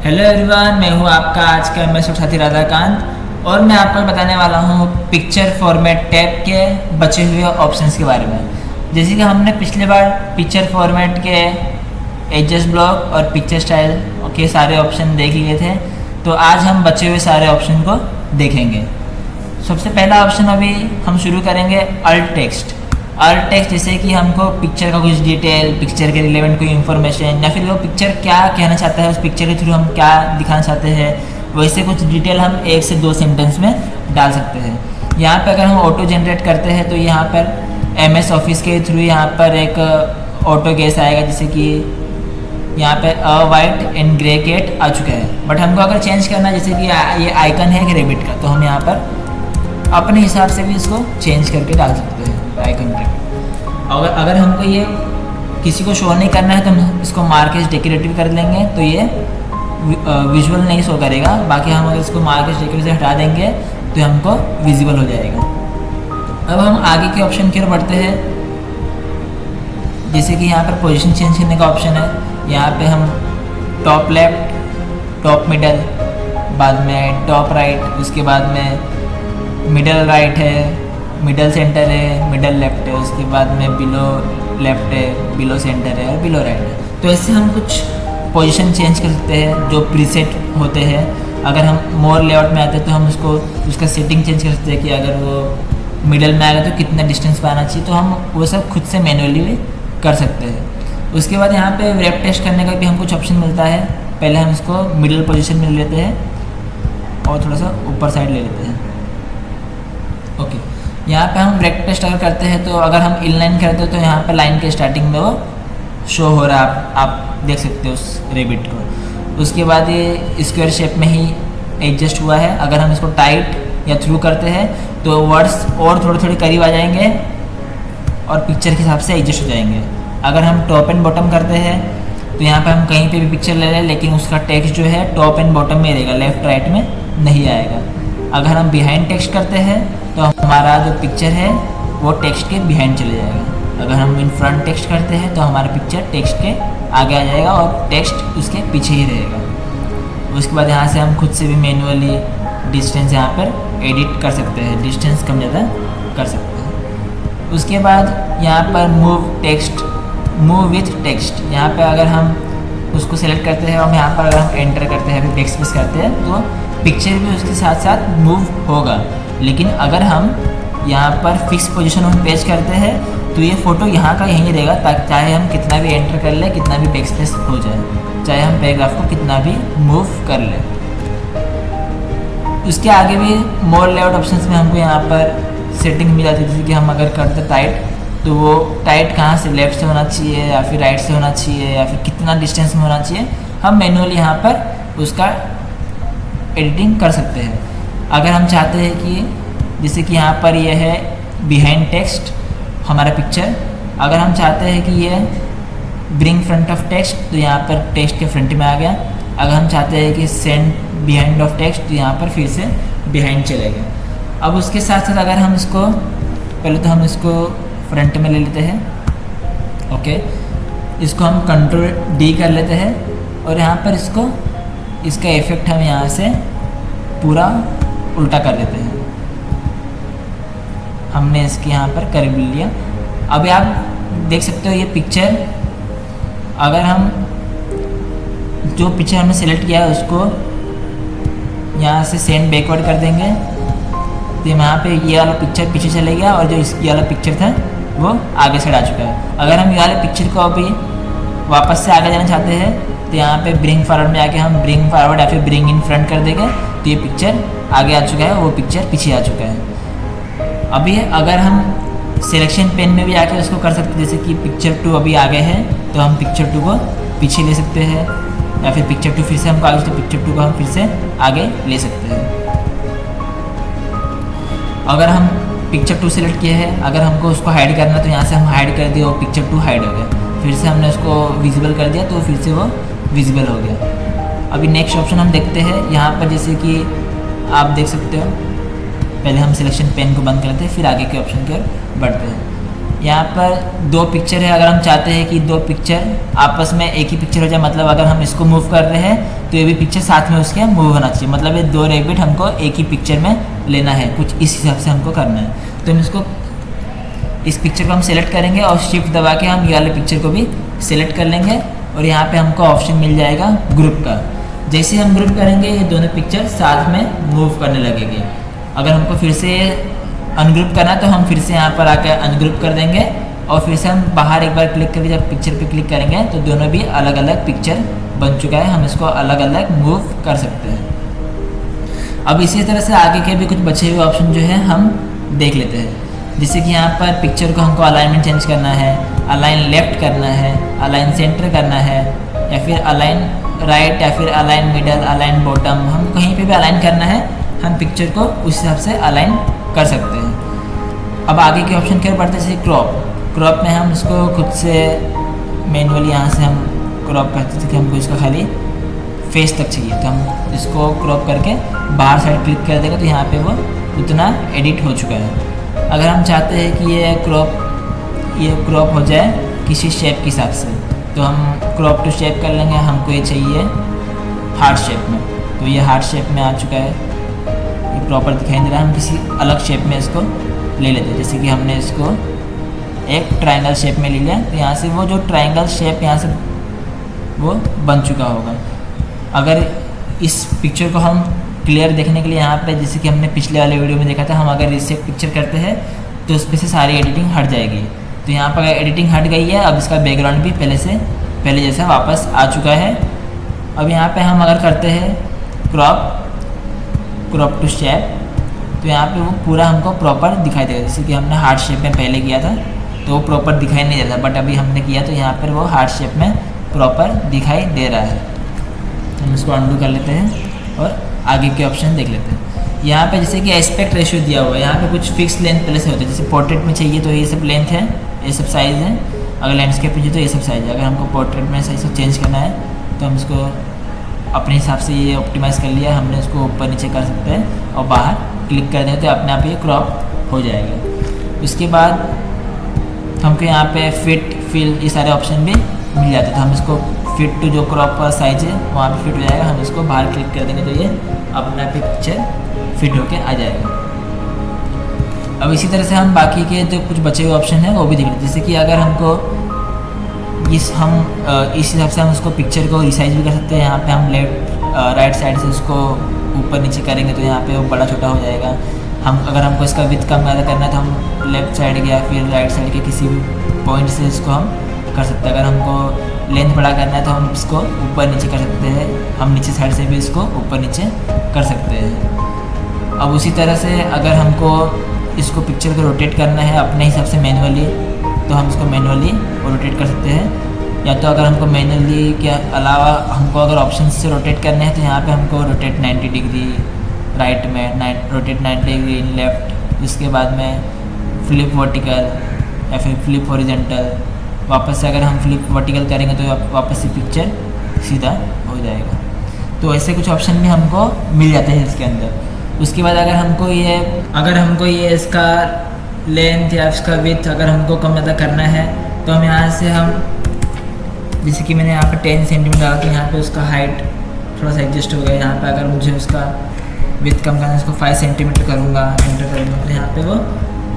Hello everyone, मैं हूं आपका आज का एमएस साथी राधाकांत और मैं आपको बताने वाला हूं पिक्चर फॉर्मेट टैब के बचे हुए ऑप्शंस के बारे में। जैसे कि हमने पिछले बार पिक्चर फॉर्मेट के एडजस्ट ब्लॉक और पिक्चर स्टाइल के सारे ऑप्शन देख लिए थे, तो आज हम बचे हुए सारे ऑप्शन को देखेंगे। सबसे पहला ऑप्शन अभी हम शुरू करेंगे अल्ट टेक्स्ट। अल्ट टेक्स्ट जैसे कि हमको पिक्चर का कुछ डिटेल, पिक्चर के रिलेवेंट कोई इन्फॉर्मेशन या फिर वो पिक्चर क्या कहना चाहता है, उस पिक्चर के थ्रू हम क्या दिखाना चाहते हैं, वैसे कुछ डिटेल हम 1 से 2 सेंटेंस में डाल सकते हैं। यहाँ पर अगर हम ऑटो जनरेट करते हैं तो यहाँ पर एमएस ऑफिस के थ्रू यहाँ पर एक ऑटो केस आएगा, जैसे कि यहाँ पे a white and grey cat आ चुका है। बट हमको अगर चेंज करना है, जैसे कि ये आइकन है रेबिट का, तो हम यहाँ पर अपने हिसाब से भी इसको चेंज करके डाल सकते हैं आइकन पे। अगर हमको ये किसी को शो नहीं करना है तो हम इसको मार्केज डेकोरेटिव कर लेंगे, तो ये विजुअल नहीं शो करेगा। बाकी हम अगर इसको मार्केज डेकोरेटिव से हटा देंगे तो हमको विजिबल हो जाएगा। अब हम आगे के ऑप्शन की ओर बढ़ते हैं। जैसे कि यहाँ पर पोजीशन चेंज करने का ऑप्शन है। यहाँ पे हम टॉप लेफ्ट, टॉप मिडल, बाद में टॉप राइट, उसके बाद में मिडल राइट है, मिडल सेंटर है, मिडल लेफ्ट है, उसके बाद में बिलो लेफ्ट है, बिलो सेंटर है और बिलो राइट है। तो ऐसे हम कुछ पोजीशन चेंज कर सकते हैं जो प्रीसेट होते हैं। अगर हम मोर लेआउट में आते हैं तो हम उसका सेटिंग चेंज कर सकते हैं कि अगर वो मिडल में आ गया तो कितना डिस्टेंस पे आना चाहिए, तो हम वो सब खुद से मैनुअली भी कर सकते हैं। उसके बाद यहाँ पे रैप टेस्ट करने का भी हम कुछ ऑप्शन मिलता है। पहले हम इसको मिडल पोजीशन में ले लेते हैं और थोड़ा सा ऊपर साइड ले लेते हैं। ओके, यहाँ पे हम ब्रेक टेस्ट अगर करते हैं तो अगर हम इनलाइन करते हैं तो यहाँ पे लाइन के स्टार्टिंग में वो शो हो रहा है, आप देख सकते हो उस रेबिट को। उसके बाद ये स्क्वायर शेप में ही एडजस्ट हुआ है। अगर हम इसको टाइट या थ्रू करते हैं तो वर्ड्स और थोड़े थोड़े करीब आ जाएंगे और पिक्चर के हिसाब से एडजस्ट हो जाएंगे। अगर हम टॉप एंड बॉटम करते हैं तो यहाँ पे हम कहीं पे भी पिक्चर ले लें, लेकिन उसका टेक्स्ट जो है टॉप एंड बॉटम में रहेगा, लेफ्ट राइट में नहीं आएगा। अगर हम बिहाइंड टेक्स्ट करते हैं तो हमारा जो पिक्चर है वो टेक्स्ट के बिहाइंड चले जाएगा। अगर हम इन फ्रंट टेक्स्ट करते हैं तो हमारा पिक्चर टेक्स्ट के आगे आ जाएगा और टेक्स्ट उसके पीछे ही रहेगा। उसके बाद यहाँ से हम खुद से भी मैनुअली डिस्टेंस यहाँ पर एडिट कर सकते हैं, डिस्टेंस कम ज़्यादा कर सकते हैं। उसके बाद यहाँ पर मूव विथ टेक्स्ट, यहाँ पर अगर हम उसको सेलेक्ट करते हैं और यहाँ पर अगर हम एंटर करते हैं, फिर बैकस्पेस करते हैं, तो पिक्चर भी उसके साथ साथ मूव होगा। लेकिन अगर हम यहाँ पर फिक्स पोजीशन में पेस्ट करते हैं तो ये फ़ोटो यहाँ का यहीं रहेगा, ताकि चाहे हम कितना भी एंटर कर लें, कितना भी बैकस्पेस हो जाए, चाहे हम पैराग्राफ को कितना भी मूव कर लें। उसके आगे भी मोर लेआउट ऑप्शंस में हमको यहाँ पर सेटिंग मिल जाती है। जैसे कि हम अगर करते टाइट तो वो टाइट कहाँ से, लेफ्ट से होना चाहिए या फिर राइट से होना चाहिए या फिर कितना डिस्टेंस में होना चाहिए, हम मैनुअली यहाँ पर उसका एडिटिंग कर सकते हैं। अगर हम चाहते हैं कि जैसे कि यहाँ पर ये है बिहाइंड टेक्स्ट हमारा पिक्चर, अगर हम चाहते हैं कि ये ब्रिंग फ्रंट ऑफ टेक्स्ट, तो यहाँ पर टेक्स्ट के फ्रंट में आ गया। अगर हम चाहते हैं कि सेंड बिहाइंड ऑफ टेक्स्ट, तो यहाँ पर फिर से बिहाइंड चले गए। अब उसके साथ साथ अगर हम इसको पहले तो हम इसको फ्रंट में ले लेते हैं। ओके, इसको हम Ctrl D कर लेते हैं और यहाँ पर इसका इफेक्ट हम यहाँ से पूरा उल्टा कर देते हैं। हमने इसके यहाँ पर कर भी लिया। अभी आप देख सकते हो ये पिक्चर, अगर हम जो पिक्चर हमने सेलेक्ट किया है उसको यहाँ से सेंड बैकवर्ड कर देंगे तो यहाँ पे ये वाला पिक्चर पीछे चले गया और जो ये वाला पिक्चर था वो आगे साइड आ चुका है। अगर हम ये वाले पिक्चर को अभी वापस से आगे जाना चाहते हैं तो यहाँ पे ब्रिंग फॉरवर्ड में आके हम ब्रिंग फॉरवर्ड या फिर ब्रिंग इन फ्रंट कर देंगे तो ये पिक्चर आगे आ चुका है, वो पिक्चर पीछे आ चुका है। अभी अगर हम सिलेक्शन पेन में भी आके उसको कर सकते हैं, जैसे कि पिक्चर 2 अभी आगे है तो हम पिक्चर 2 को पीछे ले सकते हैं, या फिर पिक्चर 2 फिर से हमको आगे, तो पिक्चर 2 को हम फिर से आगे ले सकते हैं। अगर हम पिक्चर 2 सेलेक्ट किए हैं, अगर हमको उसको हाइड करना है तो यहाँ से हम हाइड कर दिए, वो पिक्चर 2 हाइड हो गया। फिर से हमने उसको विजिबल कर दिया तो फिर से वो विजिबल हो गया। अभी नेक्स्ट ऑप्शन हम देखते हैं। यहाँ पर जैसे कि आप देख सकते हो, पहले हम सिलेक्शन पेन को बंद करते हैं, फिर आगे के ऑप्शन की ओर बढ़ते हैं। यहाँ पर 2 पिक्चर है, अगर हम चाहते हैं कि 2 पिक्चर आपस में एक ही पिक्चर हो जाए, मतलब अगर हम इसको मूव कर रहे हैं तो ये भी पिक्चर साथ में उसके मूव होना चाहिए, मतलब ये 2 रैबिट हमको एक ही पिक्चर में लेना है, कुछ इस हिसाब से हमको करना है। तो हम इसको इस पिक्चर को हम सेलेक्ट करेंगे और शिफ्ट दबा के हम ये वाले पिक्चर को भी सेलेक्ट कर लेंगे और यहाँ पे हमको ऑप्शन मिल जाएगा ग्रुप का। जैसे हम ग्रुप करेंगे ये दोनों पिक्चर साथ में मूव करने लगेंगे। अगर हमको फिर से अनग्रुप करना है तो हम फिर से यहाँ पर आकर अनग्रुप कर देंगे और फिर से हम बाहर एक बार क्लिक करके जब पिक्चर पे क्लिक करेंगे तो दोनों भी अलग अलग पिक्चर बन चुका है, हम इसको अलग अलग मूव कर सकते हैं। अब इसी तरह से आगे के भी कुछ बचे हुए ऑप्शन जो है हम देख लेते हैं। जैसे कि यहाँ पर पिक्चर को हमको अलाइनमेंट चेंज करना है, अलाइन लेफ्ट करना है, अलाइन सेंटर करना है, या फिर अलाइन राइट, या फिर अलाइन मिडल, अलाइन बॉटम, हम कहीं पे भी अलाइन करना है हम पिक्चर को उस हिसाब से अलाइन कर सकते हैं। अब आगे के ऑप्शन क्या पड़ते हैं, जैसे क्रॉप में हम इसको खुद से मैनुअली यहाँ से हम क्रॉप करते थे कि हमको इसका खाली फेस तक चाहिए, तो हम इसको क्रॉप करके बाहर साइड क्लिक कर देगा तो यहाँ पे वो उतना एडिट हो चुका है। अगर हम चाहते हैं कि ये क्रॉप हो जाए किसी शेप के हिसाब से तो हम क्रॉप टू शेप कर लेंगे, हमको ये चाहिए हार्ट शेप में, तो ये हार्ट शेप में आ चुका है, ये प्रॉपर दिखाई दे रहा है। हम किसी अलग शेप में इसको ले लेते हैं, जैसे कि हमने इसको एक ट्रायंगल शेप में ले लिया तो यहाँ से वो जो ट्रायंगल शेप यहाँ से वो बन चुका होगा। अगर इस पिक्चर को हम क्लियर देखने के लिए यहाँ पे जैसे कि हमने पिछले वाले वीडियो में देखा था, हम अगर इससे पिक्चर करते हैं तो उस पर से सारी एडिटिंग हट जाएगी। तो यहाँ पर एडिटिंग हट गई है, अब इसका बैकग्राउंड भी पहले जैसा वापस आ चुका है। अब यहाँ पे हम अगर करते हैं क्रॉप टू शेप तो यहाँ पे वो पूरा हमको प्रॉपर दिखाई देगा। जैसे कि हमने हार्ट शेप में पहले किया था तो वो प्रॉपर दिखाई नहीं देता, बट अभी हमने किया तो यहाँ पर वो हार्ट शेप में प्रॉपर दिखाई दे रहा है। हम इसको अनडू कर लेते हैं और आगे के ऑप्शन देख लेते हैं। यहाँ पे जैसे कि एस्पेक्ट रेशियो दिया हुआ है, यहाँ पे कुछ फिक्स लेंथ पहले से होते हैं, जैसे पोर्ट्रेट में चाहिए तो ये सब लेंथ है, ये सब साइज़ है, अगर लैंडस्केप में चाहिए तो ये सब साइज़ है। अगर हमको पोर्ट्रेट में सही से चेंज करना है तो हम इसको अपने हिसाब से ये ऑप्टिमाइज़ कर लिया, हमने इसको ऊपर नीचे कर सकते हैं और बाहर क्लिक कर दें तो अपने आप ये क्रॉप हो जाएगा। उसके बाद हमको यहाँ पे फिट फिल ये सारे ऑप्शन भी मिल जाते हैं, तो हम इसको फिट टू जो क्रॉप का साइज है वहाँ पे फिट हो जाएगा, हम इसको बाहर क्लिक कर देंगे तो ये अपना पिक्चर फिट होके आ जाएगा। अब इसी तरह से हम बाकी के जो कुछ बचे हुए ऑप्शन हैं वो भी देख लेते हैं। जैसे कि अगर हमको इस हिसाब से हम उसको पिक्चर को रिसाइज भी कर सकते हैं। यहाँ पे हम राइट साइड से उसको ऊपर नीचे करेंगे तो यहाँ पे वो बड़ा छोटा हो जाएगा। अगर हमको इसका विड्थ कम ज़्यादा करना है तो हम लेफ्ट साइड या फिर राइट साइड के किसी भी पॉइंट से इसको हम कर सकते हैं। अगर हमको लेंथ बड़ा करना है तो हम इसको ऊपर नीचे कर सकते हैं, हम नीचे साइड से भी इसको ऊपर नीचे कर सकते हैं। अब उसी तरह से अगर हमको इसको पिक्चर को रोटेट करना है अपने हिसाब से मैनुअली तो हम इसको मैनुअली रोटेट कर सकते हैं, या तो अगर हमको मैनुअली के अलावा हमको अगर ऑप्शन से रोटेट करने हैं तो यहाँ पे हमको रोटेट 90 डिग्री राइट में, रोटेट 90 डिग्री इन लेफ्ट, उसके बाद में फ्लिप वर्टिकल या फिर फ्लिप हॉरिजॉन्टल। वापस से अगर हम फ्लिप वर्टिकल करेंगे तो वापस से पिक्चर सीधा हो जाएगा। तो ऐसे कुछ ऑप्शन भी हमको मिल जाते हैं इसके अंदर। उसके बाद अगर हमको ये इसका लेंथ या इसका विड्थ अगर हमको कम ज़्यादा करना है तो हम यहाँ से जैसे कि मैंने यहाँ पर 10 सेंटीमीटर डाला तो यहाँ पे उसका हाइट थोड़ा सा एडजस्ट हो गया। यहाँ पे अगर मुझे उसका विड्थ कम करना है उसको 5 सेंटीमीटर करूँगा, एंटर करूँगा तो यहाँ पे वो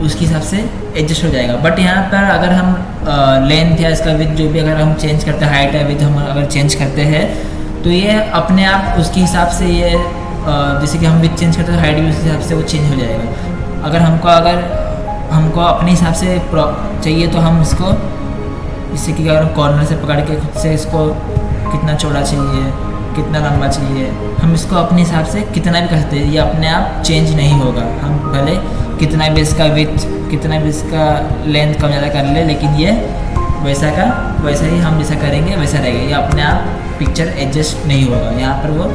उसके हिसाब से एडजस्ट हो जाएगा। बट यहाँ पर अगर हम लेंथ या इसका विड्थ जो भी अगर हम चेंज करते हैं, हाइट या विड्थ हम अगर चेंज करते हैं तो ये अपने आप उसके हिसाब से ये जैसे कि हम विड्थ चेंज करते हैं हाइट भी उस हिसाब से वो चेंज हो जाएगा। अगर हमको अपने हिसाब से चाहिए तो हम इसको जैसे कि अगर कॉर्नर से पकड़ के खुद से इसको कितना चौड़ा चाहिए, कितना लंबा चाहिए, हम इसको अपने हिसाब से कितना भी कर सकते हैं, ये अपने आप चेंज नहीं होगा। हम भले कितना भी इसका विड्थ कितना भी इसका लेंथ कम ज़्यादा कर ले, लेकिन ये वैसा ही हम जैसा करेंगे वैसा रहेगा, ये अपने आप पिक्चर एडजस्ट नहीं होगा, यहाँ पर वो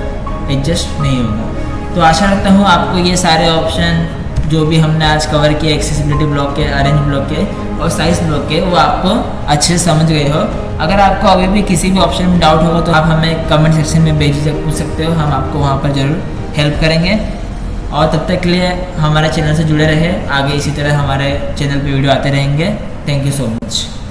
एडजस्ट नहीं होगा। तो आशा रखता हूँ आपको ये सारे ऑप्शन जो भी हमने आज कवर किए एक्सेसिबिलिटी ब्लॉक के, अरेंज ब्लॉक के और साइज ब्लॉक के, वो आपको अच्छे से समझ गए हो। अगर आपको अभी भी किसी भी ऑप्शन में डाउट होगा तो आप हमें कमेंट सेक्शन में बेझिझक पूछ सकते हो, हम आपको वहाँ पर ज़रूर हेल्प करेंगे। और तब तक के लिए हमारे चैनल से जुड़े रहे, आगे इसी तरह हमारे चैनल पे वीडियो आते रहेंगे। Thank you so much.